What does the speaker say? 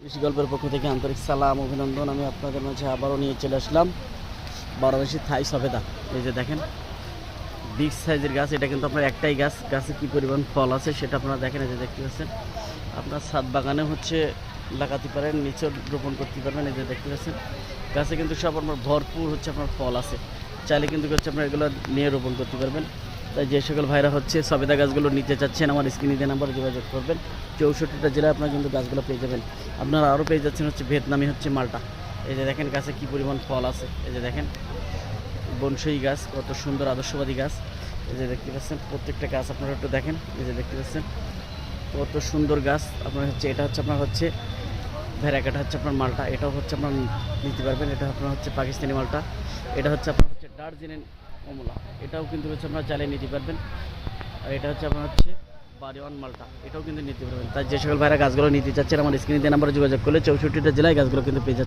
কৃষি গল্পের পক্ষ থেকে আন্তরিক সালাম অভিনন্দন। আমি আপনাদের মাঝে আবারও নিয়ে চলে আসলাম বারোমাসি থাই সফেদা। এই যে দেখেন বিগ সাইজের গাছ, এটা কিন্তু আপনার একটাই গাছ, গাছে কী পরিমাণ ফল আছে সেটা আপনারা দেখেন। এই যে দেখতে পাচ্ছেন, আপনার ছাদ বাগানে হচ্ছে লাগাতে পারেন, নিচে রোপণ করতে পারবেন। এই যে দেখতে পাচ্ছেন গাছে কিন্তু সব আপনার ভরপুর হচ্ছে আপনার ফল আছে, চাইলে কিন্তু হচ্ছে আপনার এগুলো নিয়ে রোপণ করতে পারবেন। তাই যে সকল ভাইরা হচ্ছে সবেদা গাছগুলো নিতে চাচ্ছেন আমার স্ক্রিনে দেওয়া নাম্বারে যোগাযোগ করবেন। 64টা জেলায় আপনারা কিন্তু গাছগুলো পেয়ে যাবেন। আপনারা আরও পেয়ে যাচ্ছেন হচ্ছে ভিয়েতনামি হচ্ছে মালটা। এই যে দেখেন গাছে কী পরিমাণ ফল আছে। এই যে দেখেন বনসই গাছ, কত সুন্দর আদর্শবাদী গাছ। এই যে দেখতে পাচ্ছেন প্রত্যেকটা গাছ আপনারা একটু দেখেন। এই যে দেখতে পাচ্ছেন কত সুন্দর গাছ। আপনার হচ্ছে এটা হচ্ছে আপনার হচ্ছে ভ্যারাইকাটা হচ্ছে আপনার মালটা, এটাও হচ্ছে আপনার নিতে পারবেন। এটা আপনার হচ্ছে পাকিস্তানি মালটা, এটা হচ্ছে আপনার হচ্ছে দার্জিলিং কমলা, এটাও কিন্তু হচ্ছে আপনারা চালিয়ে নিতে পারবেন। আর এটা হচ্ছে আপনার হচ্ছে বাড়িওয়ান মালটা, এটাও কিন্তু নিতে পারবেন। তাই যে সকল ভাইরা গাছগুলো নিতে চাচ্ছেন আমার স্ক্রিনে দেওয়া নাম্বারে যোগাযোগ করলে 64টা জেলায় গাছগুলো কিন্তু পেয়ে যাচ্ছে।